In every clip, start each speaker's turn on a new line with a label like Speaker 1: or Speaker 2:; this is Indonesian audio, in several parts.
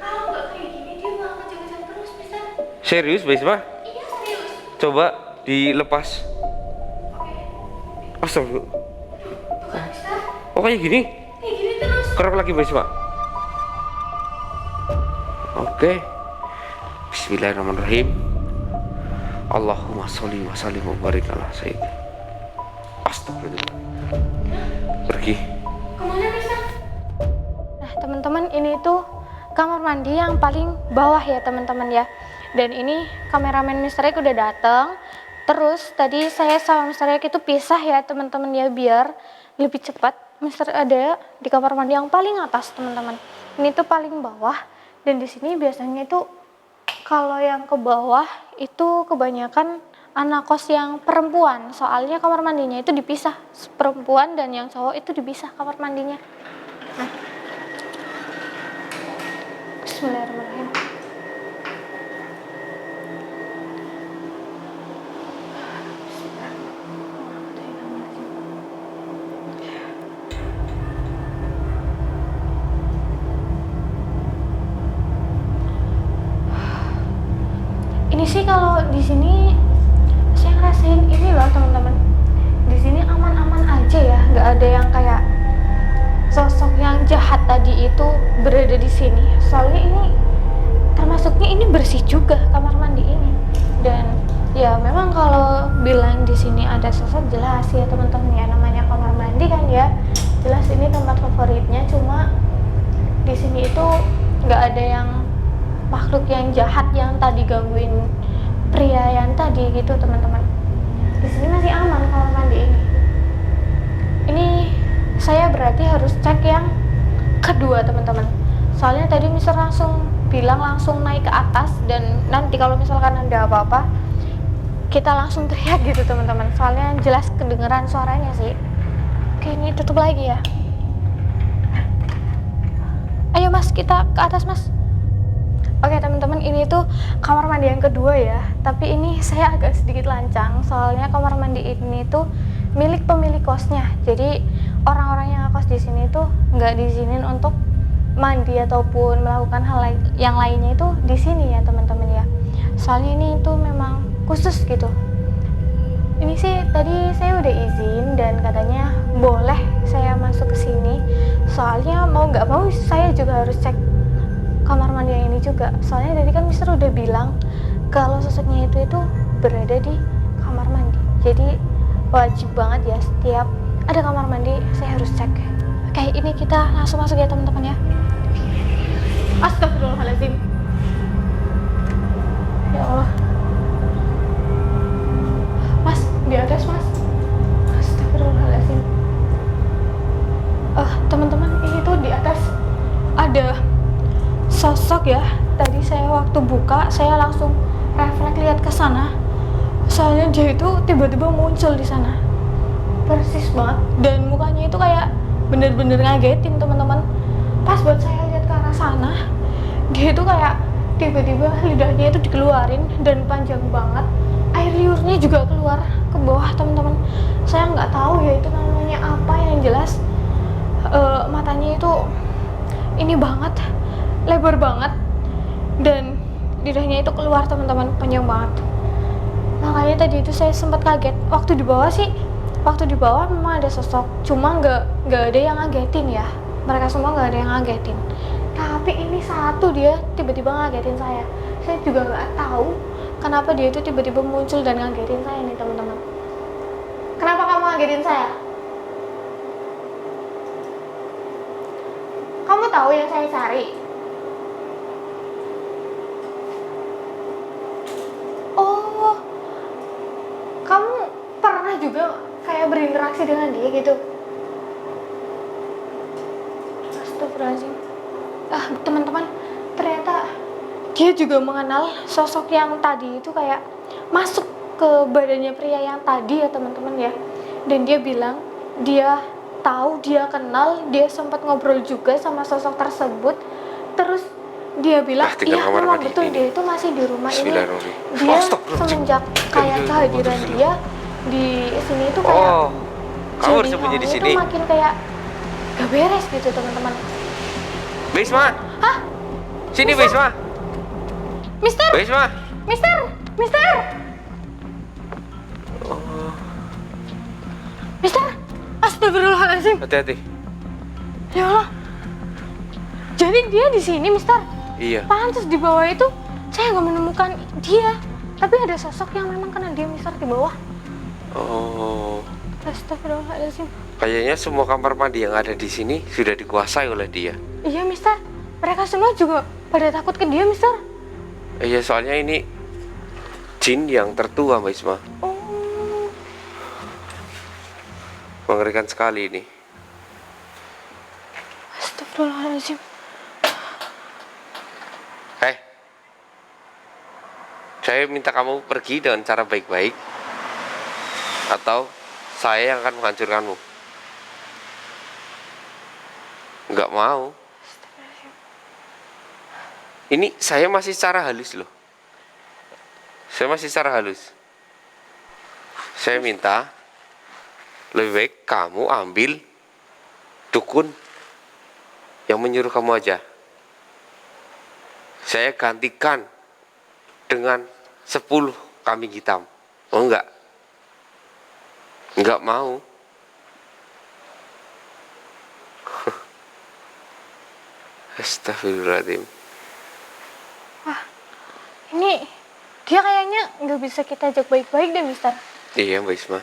Speaker 1: Kalau nggak kayak gini dia malah kejar-kejar terus, Mister.
Speaker 2: Serius, Bisma?
Speaker 1: Iya serius.
Speaker 2: Coba dilepas.
Speaker 1: Oke.
Speaker 2: Astaga.
Speaker 1: Tuh kan, Mister.
Speaker 2: Oh, kayak gini?
Speaker 1: Kayak gini terus.
Speaker 2: Kerap lagi, Bisma. Oke. Bismillahirrahmanirrahim. Allahumma sholli wa sallim wa barik ala sayyid. Astagfirullah. Pergi.
Speaker 1: Kemana, Mister?
Speaker 3: Nah, teman-teman, ini tuh kamar mandi yang paling bawah ya, teman-teman ya. Dan ini kameramen Mr. Ek udah datang. Terus tadi saya sama Mr. Ek itu pisah ya, teman-teman ya, biar lebih cepat. Mr. ada di kamar mandi yang paling atas, teman-teman. Ini tuh paling bawah. Dan di sini biasanya itu kalau yang ke bawah itu kebanyakan anak kos yang perempuan. Soalnya kamar mandinya itu dipisah. Perempuan dan yang cowok itu dipisah kamar mandinya. Nah, Bismillahirrahmanirrahim. Ini sih kalau di sini saya ngerasain ini loh, teman-teman. Di sini aman-aman aja ya, nggak ada yang kayak sosok yang jahat tadi itu berada di sini. Soalnya ini termasuknya ini bersih juga kamar mandi ini. Dan ya memang kalau bilang di sini ada sosok, jelas ya teman-teman ya, namanya kamar mandi kan ya. Jelas ini tempat favoritnya, cuma di sini itu nggak ada yang makhluk yang jahat yang tadi gangguin pria yang tadi gitu, teman-teman. Di sini masih aman kamar mandi ini. Ini saya berarti harus cek yang kedua, teman-teman. Soalnya tadi Mister langsung bilang langsung naik ke atas, dan nanti kalau misalkan ada apa-apa kita langsung teriak gitu, teman-teman. Soalnya jelas kedengeran suaranya sih. Oke, ini tutup lagi ya. Ayo Mas, kita ke atas Mas. Oke teman-teman, ini tuh kamar mandi yang kedua ya. Tapi ini saya agak sedikit lancang, soalnya kamar mandi ini tuh milik pemilik kosnya. Jadi orang-orang yang ngekos di sini tuh nggak diizinin untuk mandi ataupun melakukan hal yang lainnya itu di sini ya, teman-teman ya. Soalnya ini tuh memang khusus gitu. Ini sih tadi saya udah izin dan katanya boleh saya masuk ke sini. Soalnya mau nggak mau saya juga harus cek kamar mandi yang ini juga. Soalnya tadi kan Mister udah bilang kalau sosoknya itu berada di kamar mandi. Jadi wajib banget ya, setiap ada kamar mandi saya harus cek. Oke, ini kita langsung masuk ya teman-teman ya. Astagfirullahaladzim. Ya Allah. Mas, di atas Mas. Astagfirullahaladzim. Teman-teman, ini tuh di atas ada sosok ya. Tadi saya waktu buka saya langsung refleks lihat ke sana. Soalnya dia itu tiba-tiba muncul di sana. Persis banget, dan mukanya itu kayak bener-bener ngagetin, teman-teman. Pas buat saya lihat ke arah sana, dia itu kayak tiba-tiba lidahnya itu dikeluarin dan panjang banget. Air liurnya juga keluar ke bawah, teman-teman. Saya nggak tahu ya itu namanya apa, yang jelas matanya itu ini banget, lebar banget, dan lidahnya itu keluar, teman-teman, panjang banget. Makanya tadi itu saya sempat kaget. Waktu di bawah memang ada sosok, cuma nggak ada yang ngagetin ya. Mereka semua nggak ada yang ngagetin. Tapi ini satu dia tiba-tiba ngagetin saya. Saya juga nggak tahu kenapa dia itu tiba-tiba muncul dan ngagetin saya nih, teman-teman. Kenapa kamu ngagetin saya? Kamu tahu yang saya cari? Oh, kamu pernah juga kayak berinteraksi dengan dia gitu? Astagfirullahaladzim. Teman-teman, ternyata dia juga mengenal sosok yang tadi itu kayak masuk ke badannya pria yang tadi ya, teman-teman ya. Dan dia bilang dia tahu, dia kenal, dia sempat ngobrol juga sama sosok tersebut. Terus dia bilang iya memang betul dia itu masih di rumah ini. Dia semenjak kayak kehadiran dia di sini itu kayak
Speaker 2: kamu bersembunyi di sini.
Speaker 3: Itu makin kayak gak beres gitu, teman-teman.
Speaker 2: Bisma.
Speaker 3: Hah?
Speaker 2: Sini, Mbak Isma.
Speaker 3: Mister,
Speaker 2: Mbak Isma.
Speaker 3: Mister, Mister,
Speaker 2: Oh,
Speaker 3: Mister. Astagfirullahaladzim.
Speaker 2: hati-hati.
Speaker 3: Ya Allah. Jadi dia di sini, Mister.
Speaker 2: Iya.
Speaker 3: Pantes di bawah itu saya nggak menemukan dia. Tapi ada sosok yang memang kena dia, Mister, di bawah.
Speaker 2: Oh,
Speaker 3: Astagfirullahaladzim.
Speaker 2: kayaknya semua kamar mandi yang ada di sini sudah dikuasai oleh dia.
Speaker 3: Iya, Mister. Mereka semua juga pada takut ke dia, Mister.
Speaker 2: Iya, soalnya ini jin yang tertua, Mbak Isma.
Speaker 3: Oh,
Speaker 2: Mengerikan sekali ini.
Speaker 3: astagfirullahaladzim.
Speaker 2: Saya minta kamu pergi dengan cara baik-baik, atau saya yang akan menghancurkanmu. Nggak mau. Ini saya masih secara halus loh. Saya masih secara halus. Saya minta lebih baik kamu ambil dukun yang menyuruh kamu aja. Saya gantikan dengan 10 kambing hitam. Oh enggak? Enggak mau. Astagfirullahaladzim.
Speaker 3: Ini dia kayaknya nggak bisa kita ajak baik-baik deh, Mister.
Speaker 2: Iya, Mbak Isma.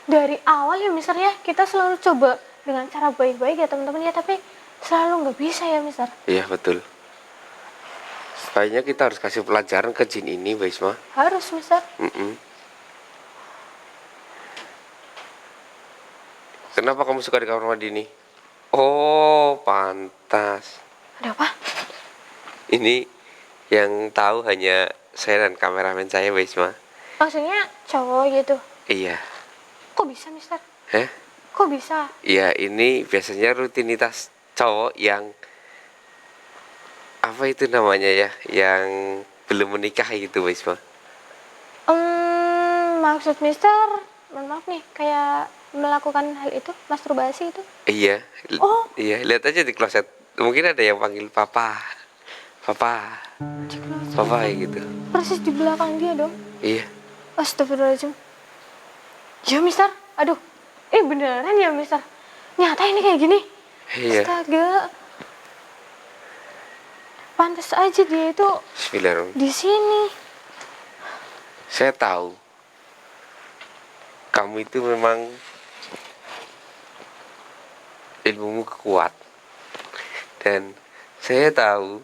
Speaker 3: Dari awal ya, Mister, ya kita selalu coba dengan cara baik-baik ya teman-teman ya, tapi selalu nggak bisa ya, Mister.
Speaker 2: Iya, betul. Kayaknya kita harus kasih pelajaran ke jin ini, Mbak Isma.
Speaker 3: Harus, Mister.
Speaker 2: Kenapa kamu suka di kamar mandi ini? Oh, pantas.
Speaker 3: Ada apa?
Speaker 2: Ini yang tahu hanya saya dan kameramen saya, Mbak Isma.
Speaker 3: Maksudnya cowok gitu.
Speaker 2: Iya.
Speaker 3: Kok bisa, Mister? Kok bisa?
Speaker 2: Iya, ini biasanya rutinitas cowok yang apa itu namanya ya, yang belum menikah gitu, Mbak Isma.
Speaker 3: Maksud Mister, mohon maaf nih, kayak melakukan hal itu, masturbasi itu?
Speaker 2: Iya.
Speaker 3: Oh.
Speaker 2: Iya, lihat aja di kloset. Mungkin ada yang panggil papa. Papa. Papa gitu.
Speaker 3: Persis di belakang dia dong.
Speaker 2: Iya.
Speaker 3: Astagfirullahaladzim. Ya, Mister. Aduh. Beneran ya, Mister? Nyata ini kayak gini?
Speaker 2: Iya.
Speaker 3: Astaga. Pantas aja dia itu
Speaker 2: Bismillahirrahmanirrahim.
Speaker 3: di sini.
Speaker 2: Saya tahu kamu itu memang ilmumu kuat, dan saya tahu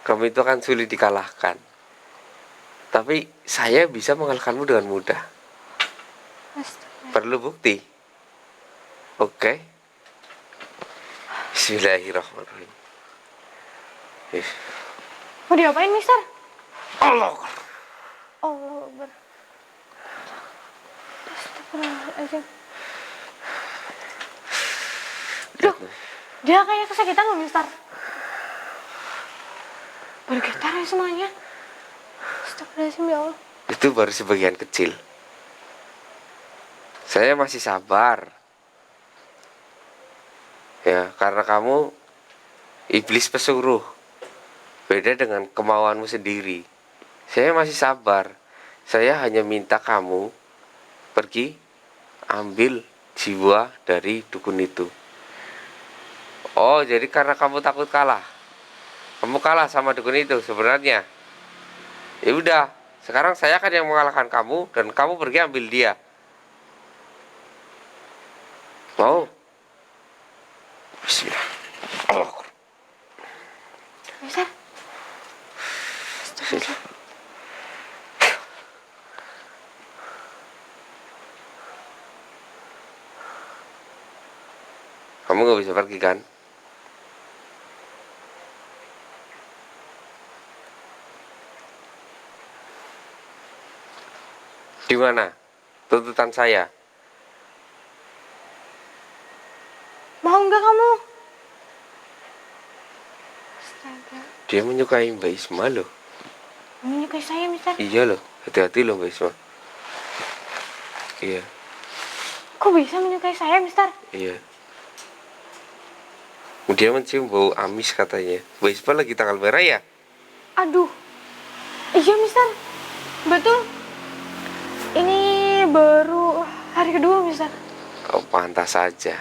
Speaker 2: kamu itu akan sulit dikalahkan. Tapi saya bisa mengalahkanmu dengan mudah.
Speaker 3: Astaga.
Speaker 2: Perlu bukti? Oke. Bismillahirrahmanirrahim.
Speaker 3: Mau diapain, Mister?
Speaker 2: Allah.
Speaker 3: Allah Akbar. Astagfirullahaladzim. Duh, dia kayak kesakitan loh, Mister. Bergetar ya semuanya. Astagfirullahaladzim, ya Allah.
Speaker 2: Itu baru sebagian kecil. Saya masih sabar. Ya, karena kamu iblis pesuruh. Beda dengan kemauanmu sendiri. Saya masih sabar. Saya hanya minta kamu pergi ambil jiwa dari dukun itu. Oh, jadi karena kamu takut kalah. Kamu kalah sama dukun itu sebenarnya. Ya udah, sekarang saya akan yang mengalahkan kamu dan kamu pergi ambil dia. Mau? Bismillah. Allah.
Speaker 3: Mister. Astagfirullahaladzim.
Speaker 2: Kamu gak bisa pergi kan? Di mana tuntutan saya?
Speaker 3: Mau nggak kamu? Astaga.
Speaker 2: Dia menyukai Mbak Isma loh.
Speaker 3: Menyukai saya, Mister.
Speaker 2: Iya loh, hati-hati loh Mbak Isma. Iya,
Speaker 3: Kok bisa menyukai saya, Mister?
Speaker 2: iya. Dia mencium bau amis katanya. Mbak Isma lagi tanggal merah ya?
Speaker 3: Aduh, iya Mister, betul. Ini baru hari kedua Mister.
Speaker 2: Oh, pantas saja.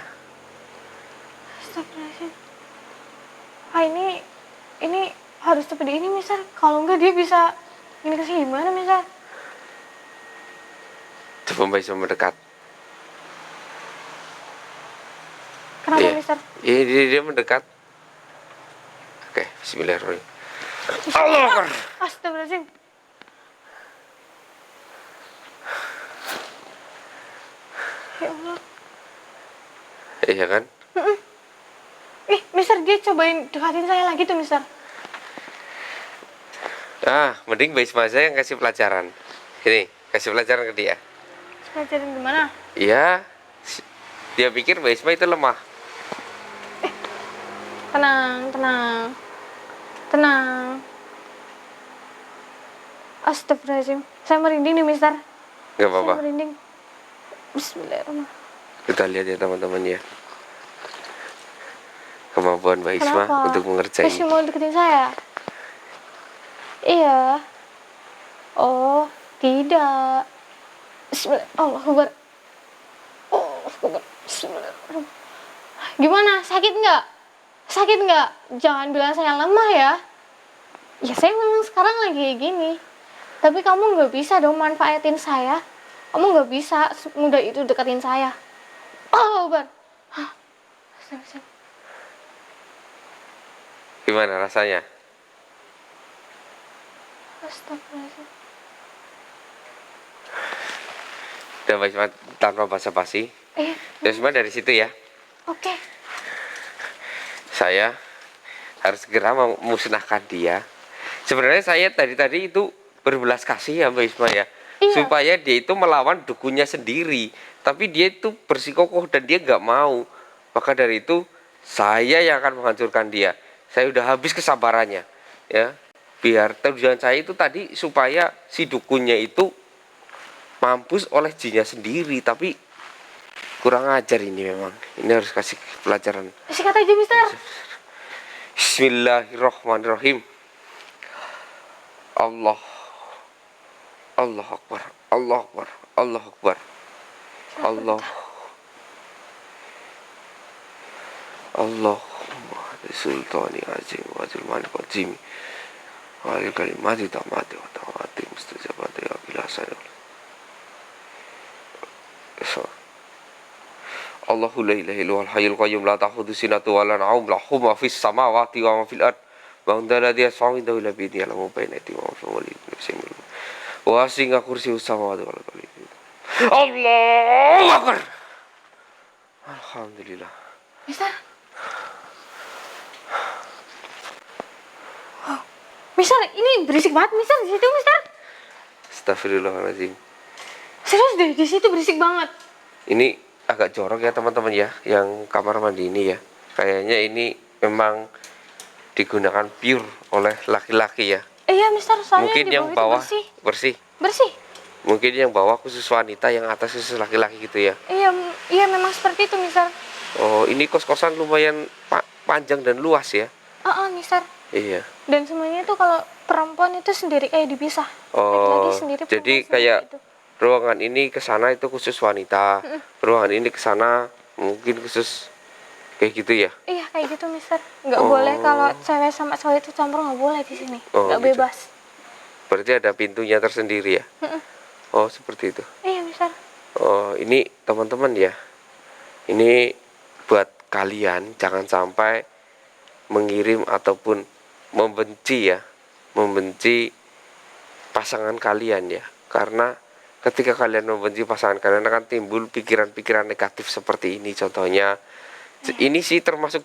Speaker 3: Astagfirullahaladzim. Ah ini harus seperti ini Mister. Kalau enggak dia bisa ini kasih gimana Mister?
Speaker 2: Coba Mbak Isma mendekat.
Speaker 3: Kenapa
Speaker 2: Iya.
Speaker 3: Mister?
Speaker 2: Iya, dia mendekat. Oke, bismillahirrahmanirrahim. Allah Akbar.
Speaker 3: Astagfirullahaladzim. Ya Allah.
Speaker 2: Iya kan?
Speaker 3: Mister dia cobain dekatin saya lagi tuh Mister.
Speaker 2: Mending Mbak Isma aja yang kasih pelajaran. Ini, kasih pelajaran ke dia.
Speaker 3: Pelajarin gimana?
Speaker 2: Iya. Dia pikir Mbak Isma itu lemah.
Speaker 3: Tenang. Astagfirullahaladzim. Saya merinding nih Mister.
Speaker 2: Gak
Speaker 3: Saya
Speaker 2: apa-apa.
Speaker 3: merinding. Bismillahirrahmanirrahim.
Speaker 2: Kita lihat ya teman-teman ya. Kemampuan Mbak Isma
Speaker 3: Kenapa?
Speaker 2: untuk mengerjain.
Speaker 3: Masih mau deketin saya? Iya. Oh, tidak. Bismillahirrahmanirrahim. Allah Akbar. Oh, Akbar. Bismillahirrahmanirrahim. Gimana? Sakit nggak? Sakit nggak? Jangan bilang saya lemah ya. Ya saya memang sekarang lagi kayak gini. Tapi kamu nggak bisa dong manfaatin saya. Kamu nggak bisa semudah itu deketin saya. Oh, Akbar. Hah. Astagfirullah.
Speaker 2: Gimana rasanya?
Speaker 3: Astagfirullahaladzim.
Speaker 2: Udah Mbak Isma tanpa basa-basi. Mbak Isma dari situ ya.
Speaker 3: Oke.
Speaker 2: Saya harus segera memusnahkan dia. Sebenarnya saya tadi itu berbelas kasih ya Mbak Isma ya.
Speaker 3: Iya.
Speaker 2: Supaya dia itu melawan dukunnya sendiri. Tapi dia itu bersikokoh dan dia nggak mau. Maka dari itu saya yang akan menghancurkan dia. Saya udah habis kesabarannya ya. Biar tujuan saya itu tadi supaya si dukunnya itu mampus oleh jinnya sendiri. Tapi kurang ajar ini memang. Ini harus kasih pelajaran.
Speaker 3: Sikat aja Mister.
Speaker 2: Bismillahirrahmanirrahim. Allah Akbar. Allah Akbar. Allah Akbar. Allah Allahumma sultani azim wa zulmani qadim wa al kalimati tamati wa tamati mustajabati ya bilasa. Allahu la ilaha illa huwal hayyul qayyum la ta'khudhuhu sinatun wa la nawm lahu ma fis samawati wa ma fil ard wa huwa alladhi yasma'u indahu illa bihi ya'lamu bayna aydihim wa ma khalfahum wa wasi'a kursiyyuhu samawati wal ardi. Allahu Akbar. Alhamdulillah.
Speaker 3: Mister. Oh, Mister, ini berisik banget Mister di situ Mister.
Speaker 2: Astagfirullahaladzim.
Speaker 3: Serius deh, di situ berisik banget.
Speaker 2: Ini agak jorok ya teman-teman ya, yang kamar mandi ini ya. Kayaknya ini memang digunakan pure oleh laki-laki ya.
Speaker 3: Iya Mister, soalnya
Speaker 2: Mungkin
Speaker 3: di
Speaker 2: yang
Speaker 3: bawah
Speaker 2: bawah
Speaker 3: itu
Speaker 2: bersih.
Speaker 3: bersih.
Speaker 2: Mungkin yang bawah khusus wanita, yang atas khusus laki-laki gitu ya.
Speaker 3: Iya memang seperti itu Mister.
Speaker 2: Oh, ini kos-kosan lumayan panjang dan luas ya.
Speaker 3: Mister.
Speaker 2: Iya.
Speaker 3: Dan semuanya itu kalau perempuan itu sendiri kayak dipisah.
Speaker 2: Oh,
Speaker 3: Laki-laki sendiri,
Speaker 2: jadi
Speaker 3: perempuan
Speaker 2: kayak
Speaker 3: sendiri gitu.
Speaker 2: ruangan ini ke sana itu khusus wanita. Ruangan ini ke sana mungkin khusus kayak gitu ya.
Speaker 3: Iya kayak gitu Mister. Nggak
Speaker 2: Oh.
Speaker 3: boleh kalau cewek sama cowok itu campur, nggak boleh di sini.
Speaker 2: Oh,
Speaker 3: Nggak
Speaker 2: gitu.
Speaker 3: bebas.
Speaker 2: Berarti ada pintunya tersendiri ya. Oh, seperti itu.
Speaker 3: Iya Mister.
Speaker 2: Oh, ini teman-teman ya. Ini buat kalian jangan sampai mengirim ataupun membenci ya. Membenci pasangan kalian ya. Karena ketika kalian membenci pasangan kalian akan timbul pikiran-pikiran negatif seperti ini contohnya. Ini sih termasuk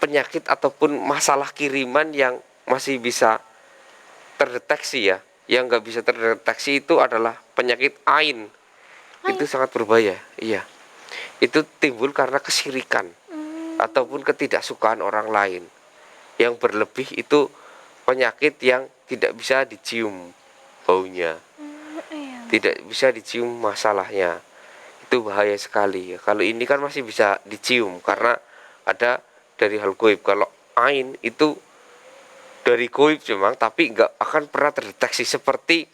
Speaker 2: penyakit ataupun masalah kiriman yang masih bisa terdeteksi ya. Yang nggak bisa terdeteksi itu adalah penyakit ain. Itu sangat berbahaya. Iya. Itu timbul karena kesirikan ataupun ketidaksukaan orang lain. Yang berlebih itu penyakit yang tidak bisa dicium baunya.
Speaker 3: Iya.
Speaker 2: Tidak bisa dicium masalahnya. Itu bahaya sekali ya. Kalau ini kan masih bisa dicium karena ada dari hal goib. Kalau ain itu dari goib memang, tapi nggak akan pernah terdeteksi. Seperti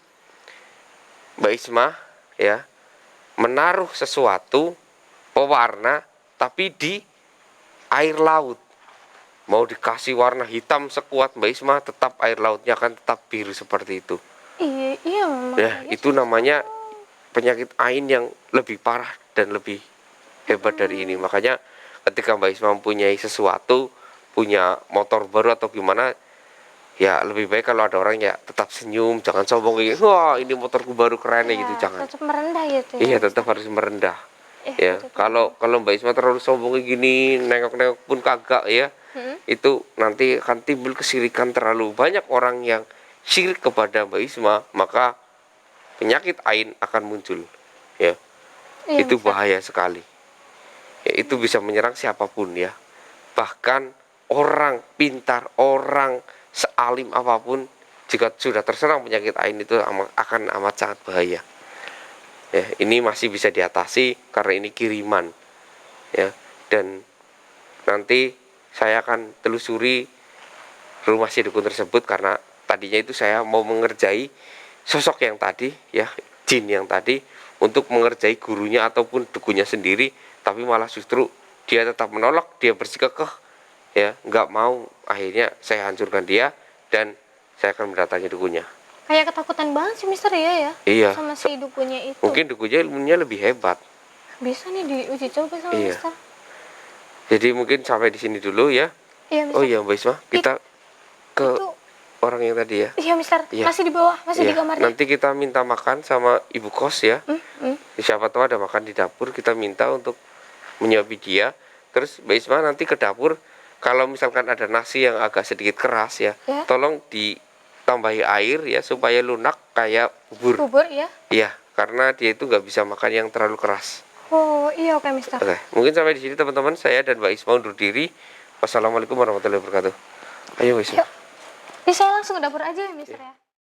Speaker 2: Mbak Isma ya, menaruh sesuatu pewarna tapi di air laut, mau dikasih warna hitam sekuat Mbak Isma, tetap air lautnya akan tetap biru seperti itu.
Speaker 3: Iya, iya memang.
Speaker 2: Ya, itu namanya penyakit ain yang lebih parah dan lebih hebat dari ini. Makanya ketika Mbak Isma mempunyai sesuatu, punya motor baru atau gimana, ya lebih baik kalau ada orang ya tetap senyum, jangan sombong kayak, wah ini motorku baru keren gitu, jangan.
Speaker 3: Tetap merendah gitu ya.
Speaker 2: Iya, tetap harus merendah. Ya,
Speaker 3: betul.
Speaker 2: kalau Mbak Isma terlalu sombong kayak gini, nengok-nengok pun kagak ya, itu nanti akan timbul kesirikan. Terlalu banyak orang yang syirik kepada Mbak Isma, maka penyakit ain akan muncul. Ya,
Speaker 3: Iya,
Speaker 2: itu
Speaker 3: Mister.
Speaker 2: bahaya sekali. Ya, itu bisa menyerang siapapun ya. Bahkan orang pintar, orang sealim apapun, jika sudah terserang penyakit ain itu akan amat sangat bahaya. Ya, ini masih bisa diatasi karena ini kiriman. Ya, dan nanti saya akan telusuri rumah si dukun tersebut, karena tadinya itu saya mau mengerjai sosok yang tadi ya, jin yang tadi, untuk mengerjai gurunya ataupun dukunnya sendiri, tapi malah justru dia tetap menolak, dia bersikukuh ya, nggak mau. Akhirnya saya hancurkan dia dan saya akan mendatangi dukunnya.
Speaker 3: Kayak ketakutan banget sih Mister ya.
Speaker 2: Iya,
Speaker 3: Sama si dukunya itu.
Speaker 2: mungkin dukunnya ilmunya lebih hebat.
Speaker 3: Bisa nih diuji coba sama
Speaker 2: Iya.
Speaker 3: Mister.
Speaker 2: Jadi mungkin sampai di sini dulu ya.
Speaker 3: Iya Mister.
Speaker 2: Oh iya Mbak Isma, kita ke
Speaker 3: Itu
Speaker 2: orang yang tadi ya.
Speaker 3: iya Mister.
Speaker 2: Iya.
Speaker 3: Masih di bawah, masih di
Speaker 2: Iya,
Speaker 3: kamarnya.
Speaker 2: nanti kita minta makan sama ibu kos ya. Siapa tahu ada makan di dapur, kita minta untuk menyuapi dia. Terus Mbak Isma nanti ke dapur, kalau misalkan ada nasi yang agak sedikit keras ya,
Speaker 3: Ya.
Speaker 2: tolong ditambahi air ya, supaya lunak kayak bubur.
Speaker 3: Bubur ya.
Speaker 2: Iya, karena dia itu nggak bisa makan yang terlalu keras.
Speaker 3: Oh iya oke Mister.
Speaker 2: Oke, mungkin sampai di sini teman-teman, saya dan Mbak Isma undur diri. Wassalamualaikum warahmatullahi wabarakatuh. Ayo Mbak Isma.
Speaker 3: Yuk. Ini saya langsung ke dapur aja ya Mister ya.